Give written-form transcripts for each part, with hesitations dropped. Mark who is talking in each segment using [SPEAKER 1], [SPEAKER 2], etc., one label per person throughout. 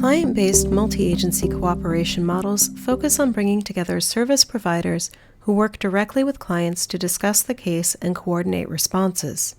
[SPEAKER 1] Client-based multi-agency cooperation models focus on bringing together service providers who work directly with clients to discuss the case and coordinate responses.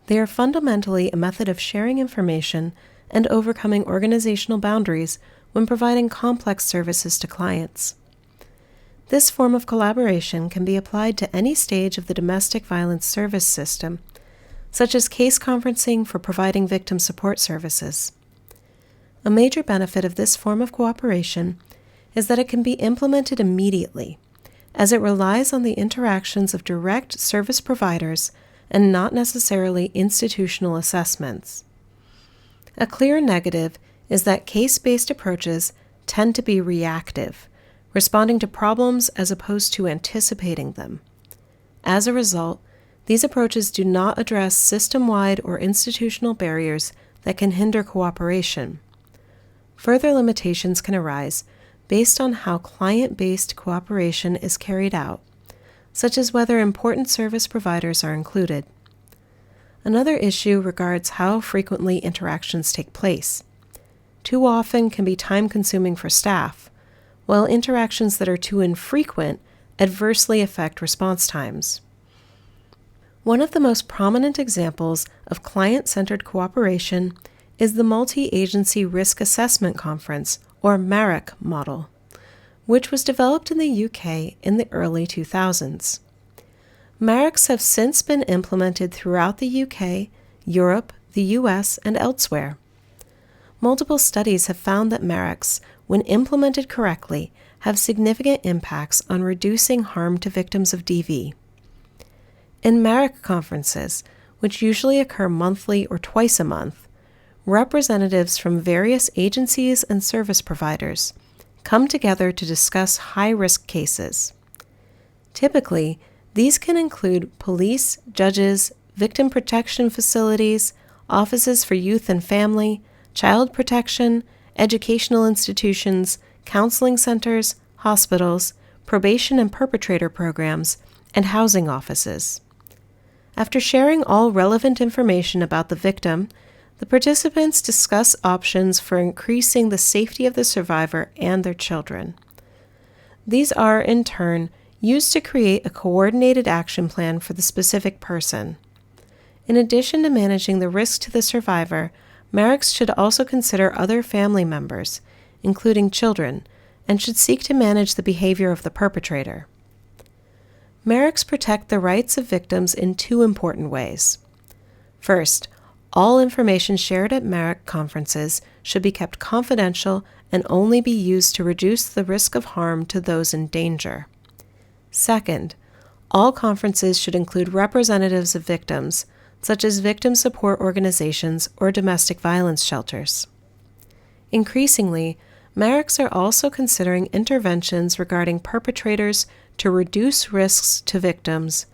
[SPEAKER 1] They are fundamentally a method of sharing information and overcoming organizational boundaries when providing complex services to clients. This form of collaboration can be applied to any stage of the domestic violence service system, such as case conferencing for providing victim support services. A major benefit of this form of cooperation is that it can be implemented immediately, as it relies on the interactions of direct service providers and not necessarily institutional assessments. A clear negative is that case-based approaches tend to be reactive, responding to problems as opposed to anticipating them. As a result, these approaches do not address system-wide or institutional barriers that can hinder cooperation. Further limitations can arise based on how client-based cooperation is carried out, such as whether important service providers are included. Another issue regards how frequently interactions take place. Too often can be time-consuming for staff, while interactions that are too infrequent adversely affect response times. One of the most prominent examples of client-centered cooperation is the Multi-Agency Risk Assessment Conference, or MARAC model, which was developed in the UK in the early 2000s. MARACs have since been implemented throughout the UK, Europe, the US, and elsewhere. Multiple studies have found that MARACs, when implemented correctly, have significant impacts on reducing harm to victims of DV. In MARAC conferences, which usually occur monthly or twice a month, representatives from various agencies and service providers come together to discuss high-risk cases. Typically, these can include police, judges, victim protection facilities, offices for youth and family, child protection, educational institutions, counseling centers, hospitals, probation and perpetrator programs, and housing offices. After sharing all relevant information about the victim, the participants discuss options for increasing the safety of the survivor and their children. These are, in turn, used to create a coordinated action plan for the specific person. In addition to managing the risk to the survivor, MARACs should also consider other family members, including children, and should seek to manage the behavior of the perpetrator. MARACs protect the rights of victims in two important ways. First, all information shared at MARAC conferences should be kept confidential and only be used to reduce the risk of harm to those in danger. Second, all conferences should include representatives of victims, such as victim support organizations or domestic violence shelters. Increasingly, MARACs are also considering interventions regarding perpetrators to reduce risks to victims,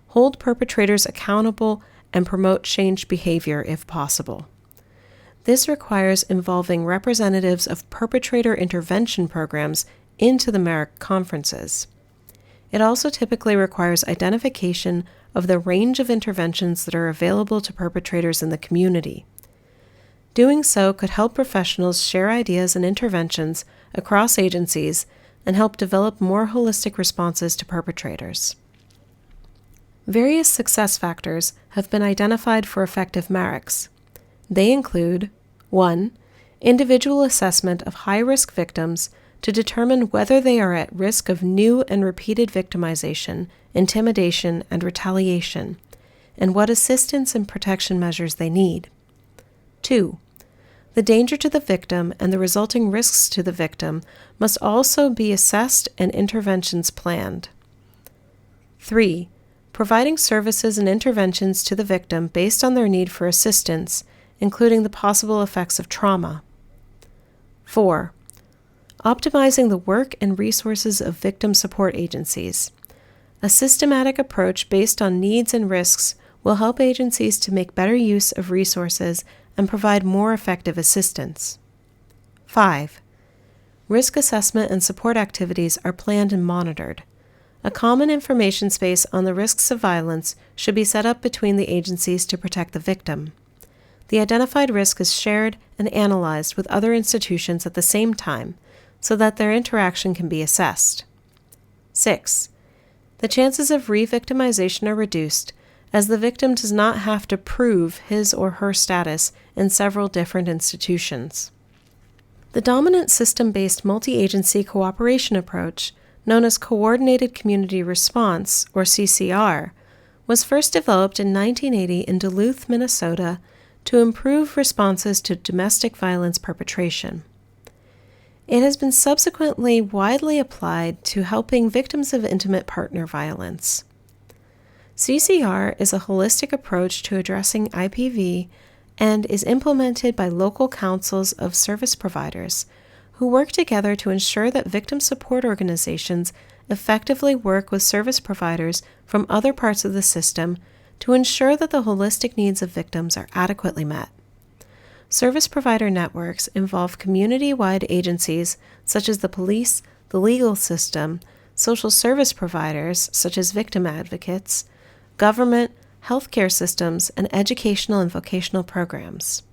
[SPEAKER 1] hold perpetrators accountable, and promote changed behavior if possible. This requires involving representatives of perpetrator intervention programs into the MARAC conferences. It also typically requires identification of the range of interventions that are available to perpetrators in the community. Doing so could help professionals share ideas and interventions across agencies and help develop more holistic responses to perpetrators. Various success factors have been identified for effective MARACs. They include 1. Individual assessment of high-risk victims to determine whether they are at risk of new and repeated victimization, intimidation, and retaliation, and what assistance and protection measures they need. 2. The danger to the victim and the resulting risks to the victim must also be assessed and interventions planned. 3. Providing services and interventions to the victim based on their need for assistance, including the possible effects of trauma. 4. Optimizing the work and resources of victim support agencies. A systematic approach based on needs and risks will help agencies to make better use of resources and provide more effective assistance. 5. Risk assessment and support activities are planned and monitored. A common information space on the risks of violence should be set up between the agencies to protect the victim. the identified risk is shared and analyzed with other institutions at the same time so that their interaction can be assessed. 6. The chances of re-victimization are reduced as the victim does not have to prove his or her status in several different institutions. The dominant system-based multi-agency cooperation approach, known as Coordinated Community Response, or CCR, was first developed in 1980 in Duluth, Minnesota, to improve responses to domestic violence perpetration. It has been subsequently widely applied to helping victims of intimate partner violence. CCR is a holistic approach to addressing IPV and is implemented by local councils of service providers who work together to ensure that victim support organizations effectively work with service providers from other parts of the system to ensure that the holistic needs of victims are adequately met. Service provider networks involve community-wide agencies such as the police, the legal system, social service providers such as victim advocates, government, healthcare systems, and educational and vocational programs.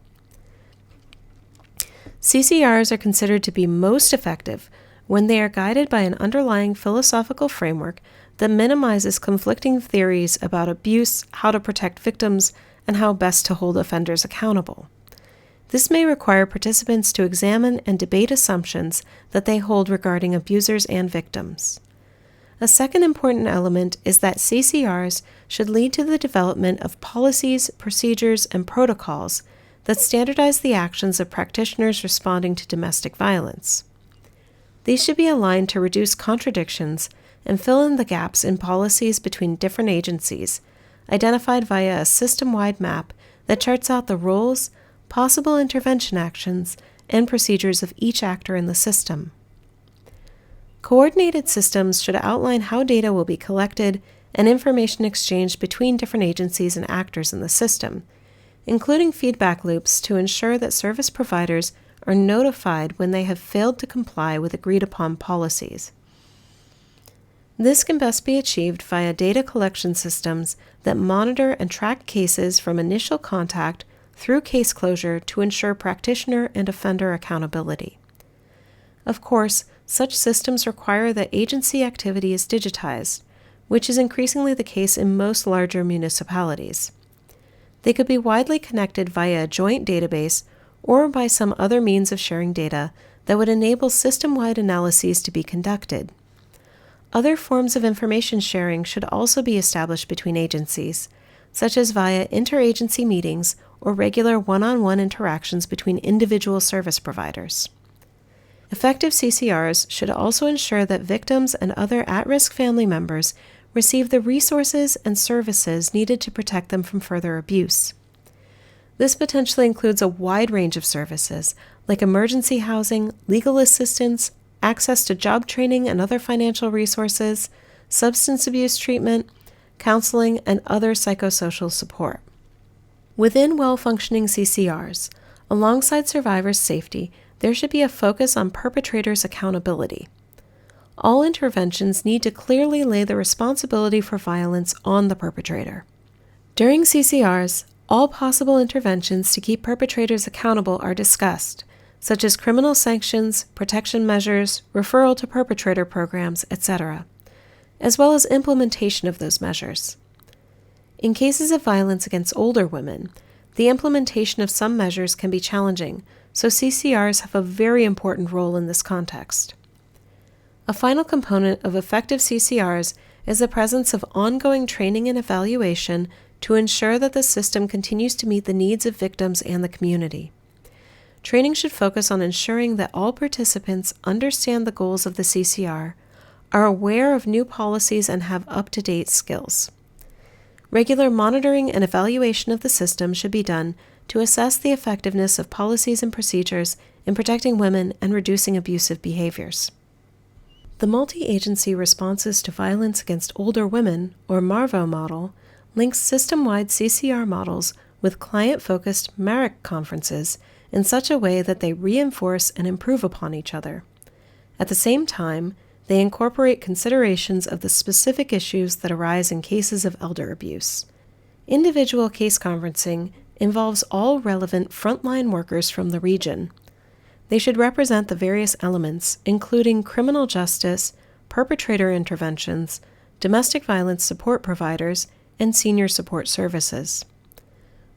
[SPEAKER 1] CCRs are considered to be most effective when they are guided by an underlying philosophical framework that minimizes conflicting theories about abuse, how to protect victims, and how best to hold offenders accountable. This may require participants to examine and debate assumptions that they hold regarding abusers and victims. A second important element is that CCRs should lead to the development of policies, procedures, and protocols that standardize the actions of practitioners responding to domestic violence. These should be aligned to reduce contradictions and fill in the gaps in policies between different agencies, identified via a system-wide map that charts out the roles, possible intervention actions, and procedures of each actor in the system. Coordinated systems should outline how data will be collected and information exchanged between different agencies and actors in the system, including feedback loops to ensure that service providers are notified when they have failed to comply with agreed-upon policies. This can best be achieved via data collection systems that monitor and track cases from initial contact through case closure to ensure practitioner and offender accountability. Of course, such systems require that agency activity is digitized, which is increasingly the case in most larger municipalities. They could be widely connected via a joint database or by some other means of sharing data that would enable system-wide analyses to be conducted. Other forms of information sharing should also be established between agencies, such as via interagency meetings or regular one-on-one interactions between individual service providers. Effective CCRs should also ensure that victims and other at-risk family members receive the resources and services needed to protect them from further abuse. This potentially includes a wide range of services, like emergency housing, legal assistance, access to job training and other financial resources, substance abuse treatment, counseling, and other psychosocial support. Within well-functioning CCRs, alongside survivors' safety, there should be a focus on perpetrators' accountability. All interventions need to clearly lay the responsibility for violence on the perpetrator. During CCRs, all possible interventions to keep perpetrators accountable are discussed, such as criminal sanctions, protection measures, referral to perpetrator programs, etc., as well as implementation of those measures. In cases of violence against older women, the implementation of some measures can be challenging, so CCRs have a very important role in this context. A final component of effective CCRs is the presence of ongoing training and evaluation to ensure that the system continues to meet the needs of victims and the community. Training should focus on ensuring that all participants understand the goals of the CCR, are aware of new policies, and have up-to-date skills. Regular monitoring and evaluation of the system should be done to assess the effectiveness of policies and procedures in protecting women and reducing abusive behaviors. The Multi-Agency Responses to Violence Against Older Women, or MARVO model, links system-wide CCR models with client-focused MARIC conferences in such a way that they reinforce and improve upon each other. At the same time, they incorporate considerations of the specific issues that arise in cases of elder abuse. Individual case conferencing involves all relevant frontline workers from the region. They should represent the various elements, including criminal justice, perpetrator interventions, domestic violence support providers, and senior support services.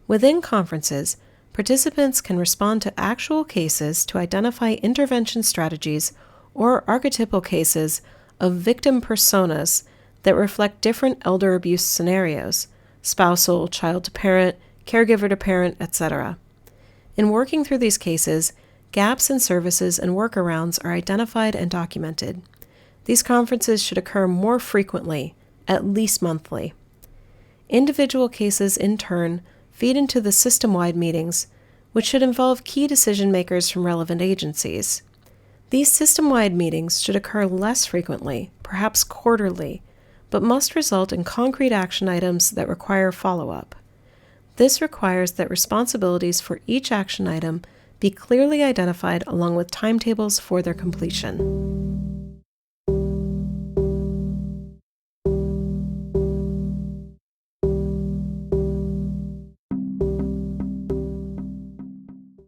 [SPEAKER 1] Within conferences, participants can respond to actual cases to identify intervention strategies or archetypal cases of victim personas that reflect different elder abuse scenarios, spousal, child to parent, caregiver to parent, etc. In working through these cases, gaps in services and workarounds are identified and documented. These conferences should occur more frequently, at least monthly. Individual cases, in turn, feed into the system-wide meetings, which should involve key decision-makers from relevant agencies. These system-wide meetings should occur less frequently, perhaps quarterly, but must result in concrete action items that require follow-up. This requires that responsibilities for each action item be clearly identified along with timetables for their completion.